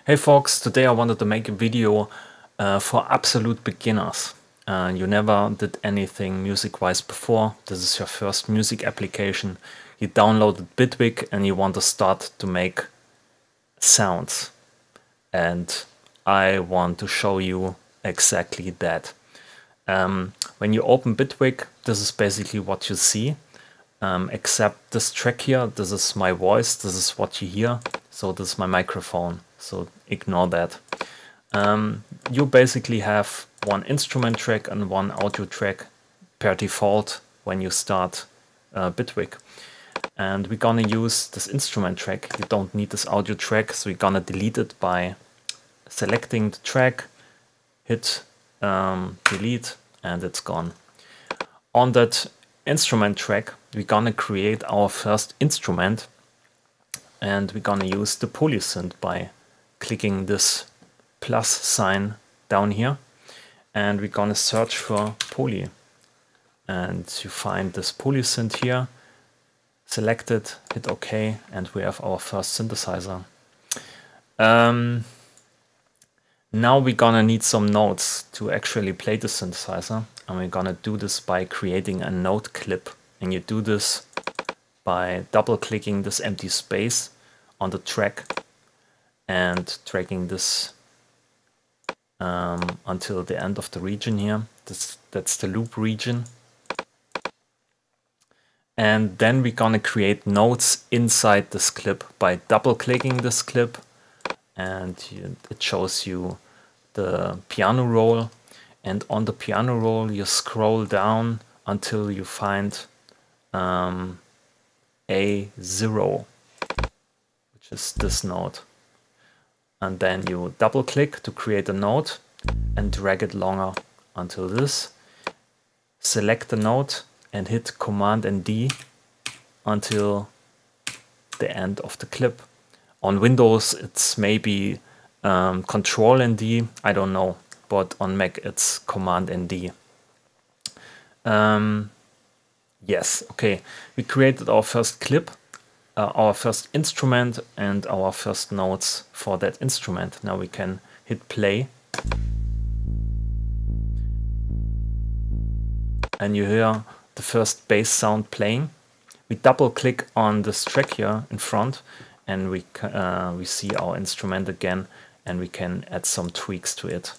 Hey folks, today I wanted to make a video for absolute beginners. You never did anything music-wise before. This is your first music application. You downloaded Bitwig and you want to start to make sounds. And I want to show you exactly that. When you open Bitwig, this is basically what you see. Except this track here, this is my voice, this is what you hear. So this is my microphone, so ignore that. You basically have one instrument track and one audio track per default when you start Bitwig. And we're gonna use this instrument track. You don't need this audio track, so we're gonna delete it by selecting the track, hit delete, and it's gone. On that instrument track, we're gonna create our first instrument, and we're gonna use the polysynth by clicking this plus sign down here, and we're gonna search for poly, and you find this polysynth here, select it, hit OK, and we have our first synthesizer. Now we're gonna need some notes to actually play the synthesizer, and we're gonna do this by creating a note clip. And you do this by double clicking this empty space on the track and dragging this until the end of the region here. That's the loop region. And then we're gonna create notes inside this clip by double clicking this clip, and it shows you the piano roll, and on the piano roll you scroll down until you find A0, which is this note, and then you double click to create a note and drag it longer until this, select the note and hit Command and D until the end of the clip. On Windows it's maybe Control and D, I don't know, but on Mac it's Command and D. Yes, okay, we created our first clip, our first instrument and our first notes for that instrument. Now we can hit play. And you hear the first bass sound playing. We double click on this track here in front, and we see our instrument again, and we can add some tweaks to it.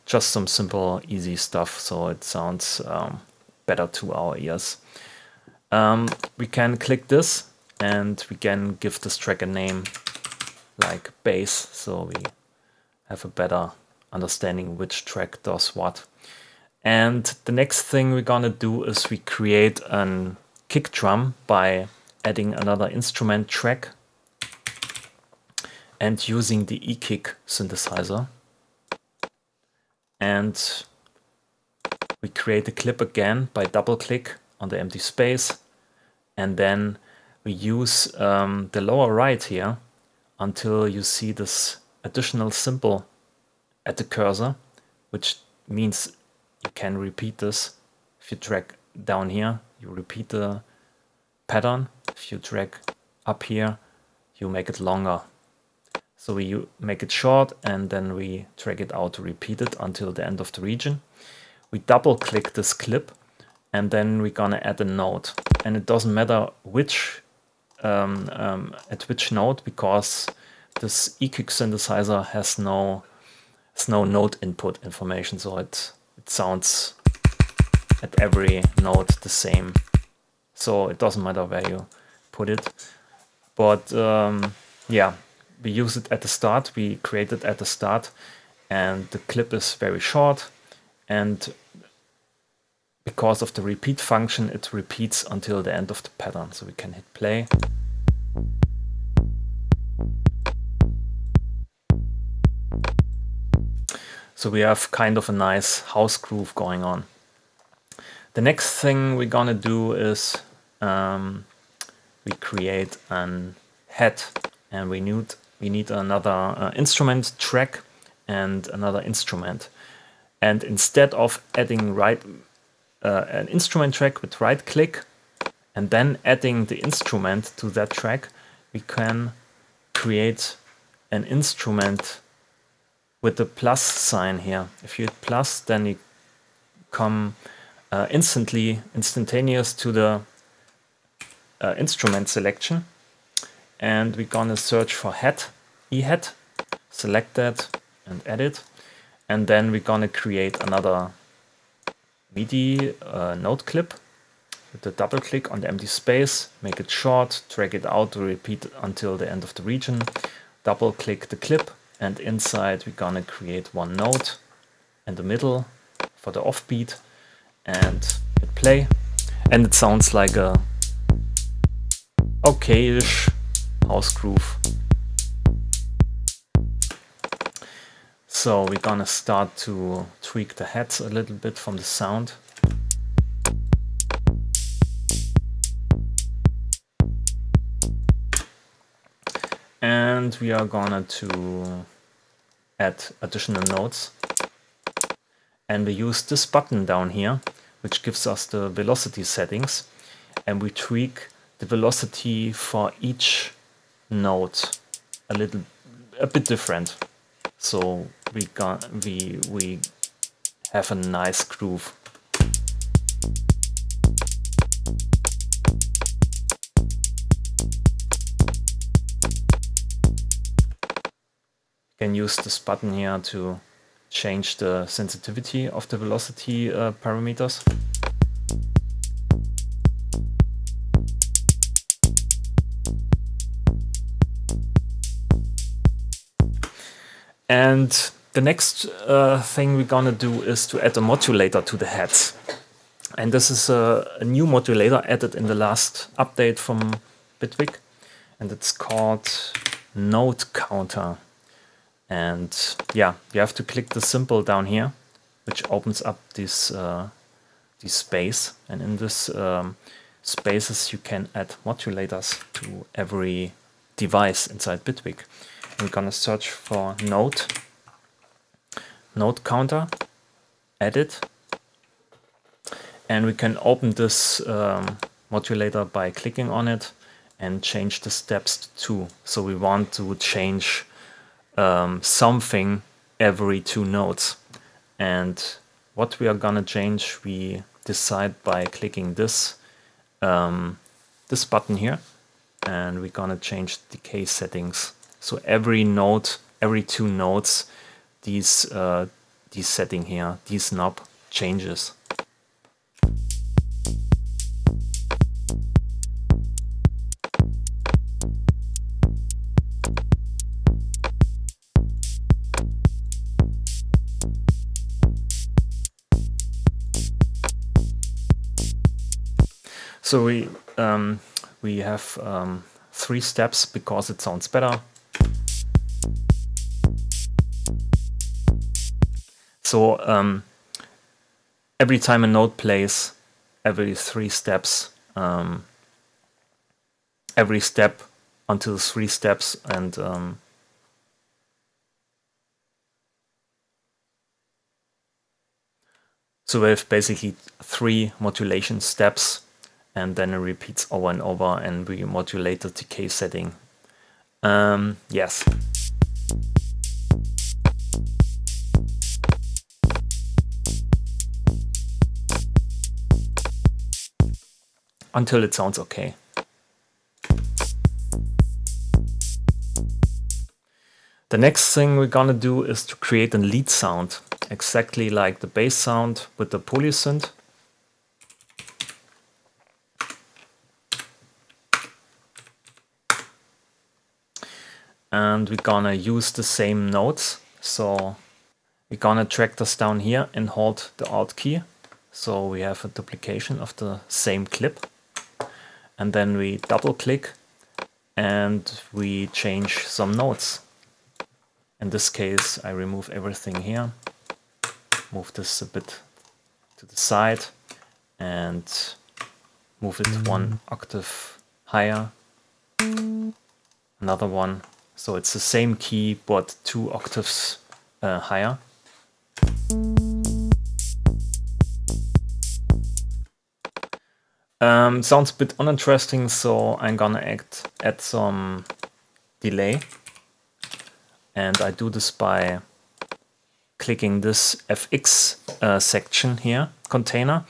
Just some simple, easy stuff, so it sounds better to our ears. We can click this, and we can give this track a name like bass, so we have a better understanding which track does what. And the next thing we're gonna do is we create a kick drum by adding another instrument track and using the e-kick synthesizer. And we create a clip again by double click on the empty space, and then we use the lower right here until you see this additional symbol at the cursor, which means you can repeat this. If you drag down here, you repeat the pattern. If you drag up here, you make it longer. So we make it short, and then we drag it out to repeat it until the end of the region. We double click this clip, and then we're gonna add a note. And it doesn't matter which at which note, because this e-kick synthesizer has no note input information, so it sounds at every note the same. So it doesn't matter where you put it. But yeah, we use it at the start, we create it at the start, and the clip is very short, and because of the repeat function, it repeats until the end of the pattern. So we can hit play. So we have kind of a nice house groove going on. The next thing we're gonna do is we create an head, and we need another instrument track and another instrument. And instead of adding an instrument track with right click and then adding the instrument to that track, we can create an instrument with the plus sign here. If you hit plus, then you come instantaneous to the instrument selection, and we're gonna search for hat, e-hat, select that and edit, and then we're gonna create another MIDI note clip with a double click on the empty space, make it short, drag it out to repeat until the end of the region, double click the clip, and inside we're gonna create one note in the middle for the offbeat and hit play, and it sounds like a okay-ish house groove. So we're gonna start to tweak the heads a little bit from the sound. And we are gonna to add additional notes. And we use this button down here, which gives us the velocity settings. And we tweak the velocity for each note a bit different. So we have a nice groove. You can use this button here to change the sensitivity of the velocity parameters. And the next thing we're gonna do is to add a modulator to the heads. And this is a new modulator added in the last update from Bitwig, and it's called note counter. And yeah, you have to click the symbol down here, which opens up this space. And in this spaces you can add modulators to every device inside Bitwig. We're gonna search for note counter, edit, and we can open this modulator by clicking on it and change the steps to 2. So we want to change something every 2 notes, and what we are gonna change we decide by clicking this this button here, and we're gonna change decay settings. So every note, every 2 notes, these setting here, this knob changes. So we have 3 steps because it sounds better. So every time a note plays, every 3 steps, every step until 3 steps, and so we have basically 3 modulation steps, and then it repeats over and over, and we modulate the decay setting. Yes. Until it sounds okay. The next thing we're gonna do is to create a lead sound, exactly like the bass sound with the polysynth. And we're gonna use the same notes. So we're gonna drag this down here and hold the Alt key. So we have a duplication of the same clip. And then we double click and we change some notes. In this case, I remove everything here, move this a bit to the side and move it 1 octave higher, another one. So it's the same key, but 2 octaves higher. Sounds a bit uninteresting, so I'm gonna add some delay. And I do this by clicking this FX section here, container.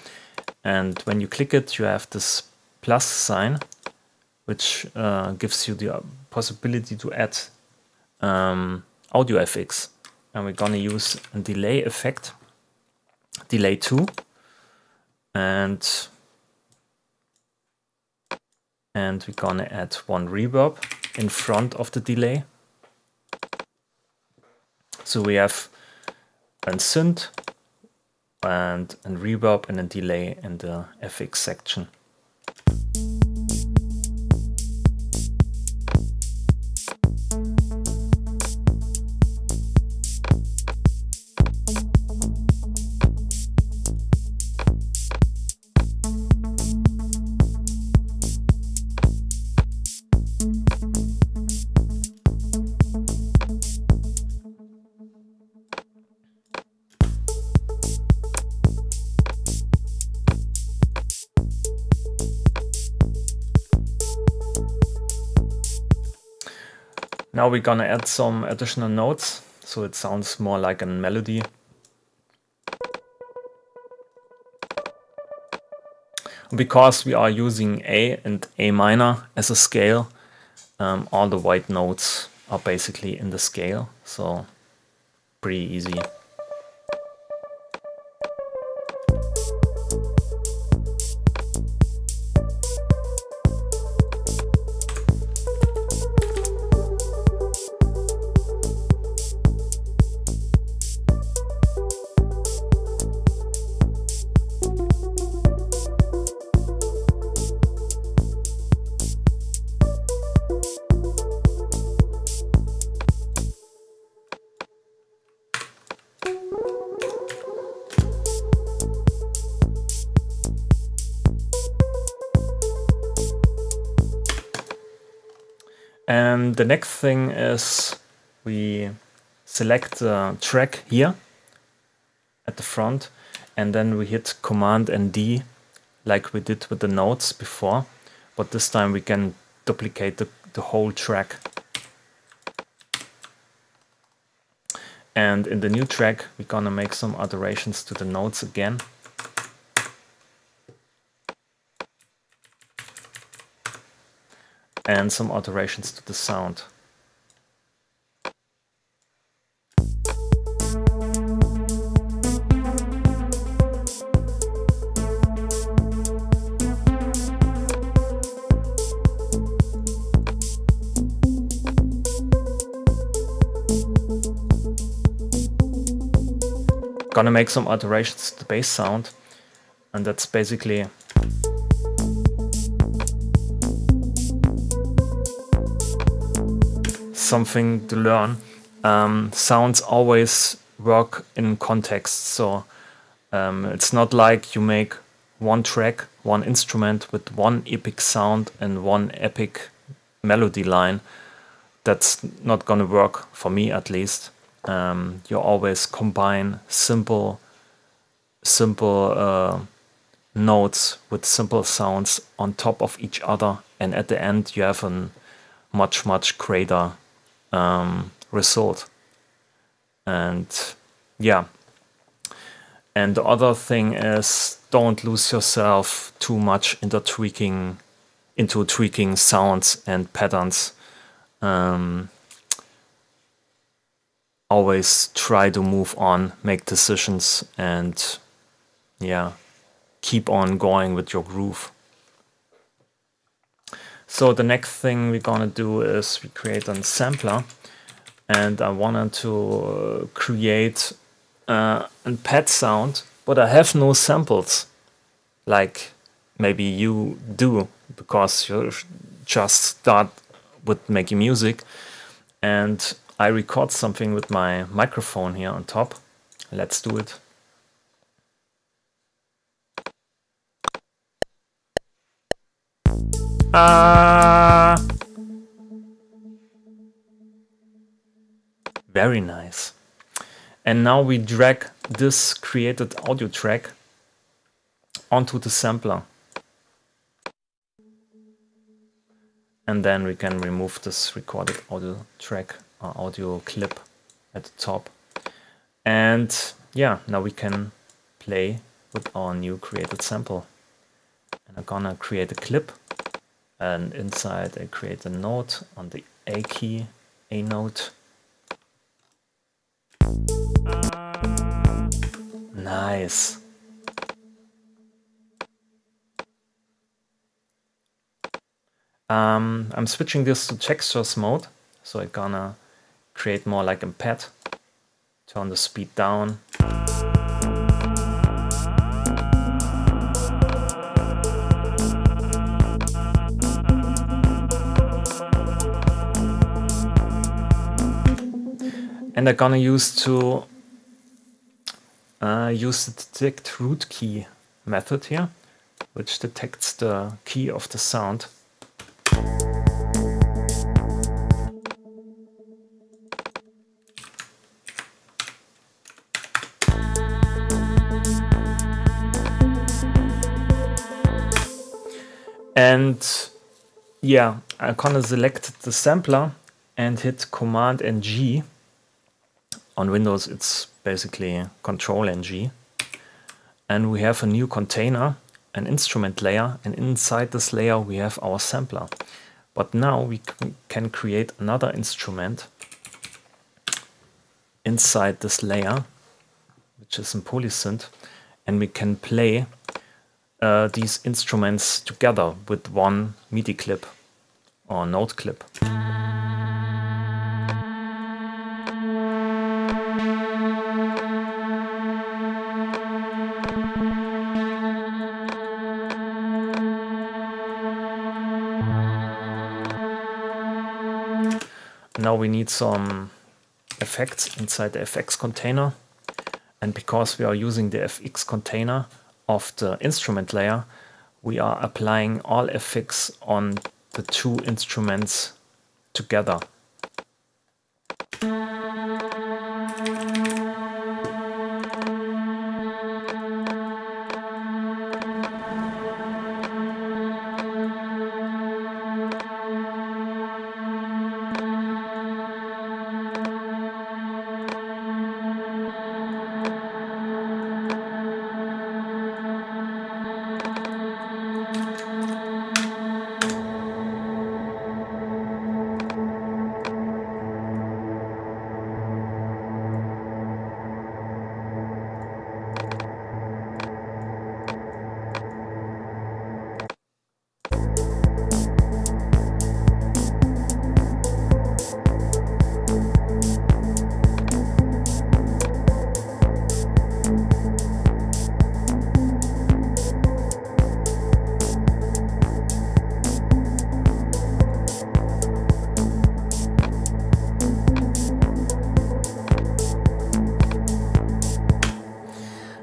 And when you click it, you have this plus sign, which gives you the possibility to add audio FX. And we're gonna use a delay effect, delay 2. And we're gonna add one reverb in front of the delay. So we have a synth and a reverb and a delay in the FX section. Now we're gonna add some additional notes, so it sounds more like a melody. Because we are using A and A minor as a scale, all the white notes are basically in the scale, so pretty easy. And the next thing is we select the track here at the front, and then we hit Command and D like we did with the notes before, but this time we can duplicate the whole track. And in the new track we're gonna make some alterations to the notes again. And some alterations to the sound. Gonna make some alterations to the bass sound, and that's basically something to learn. Sounds always work in context, so it's not like you make one track, one instrument with one epic sound and one epic melody line. That's not gonna work for me, at least. You always combine simple notes with simple sounds on top of each other, and at the end you have a much greater result. And yeah, and the other thing is, don't lose yourself too much into tweaking sounds and patterns. Always try to move on, make decisions, and yeah, keep on going with your groove. So the next thing we're gonna do is we create a sampler, and I wanted to create a pad sound, but I have no samples, like maybe you do, because you just start with making music. And I record something with my microphone here on top. Let's do it. Very nice. And now we drag this created audio track onto the sampler. and then we can remove this recorded audio track or audio clip at the top. And yeah, now we can play with our new created sample. And I'm gonna create a clip, and inside I create a note on the A key, A note. Nice. I'm switching this to textures mode, so I'm gonna create more like a pad. Turn the speed down. And I'm gonna use the detect root key method here, which detects the key of the sound. And yeah, I'm gonna select the sampler and hit Command and G. On Windows, it's basically Control and G. And we have a new container, an instrument layer, and inside this layer we have our sampler. But now we can create another instrument inside this layer, which is in polysynth, and we can play these instruments together with one MIDI clip or note clip. Now we need some effects inside the FX container, and because we are using the FX container of the instrument layer, we are applying all effects on the two instruments together.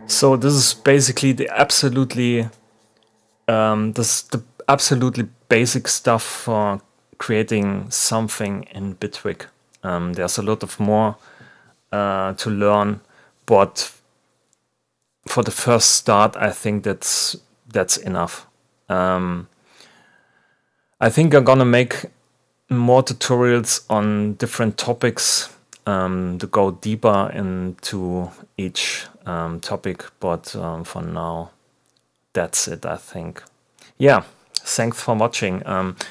So this is basically the absolutely basic stuff for creating something in Bitwig. There's a lot of more to learn, but for the first start, I think that's enough. I think I'm gonna make more tutorials on different topics to go deeper into each topic, but for now, that's it, I think. Yeah, thanks for watching.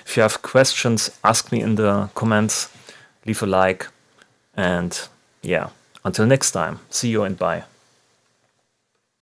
If you have questions, ask me in the comments, leave a like, and yeah, until next time, see you and bye.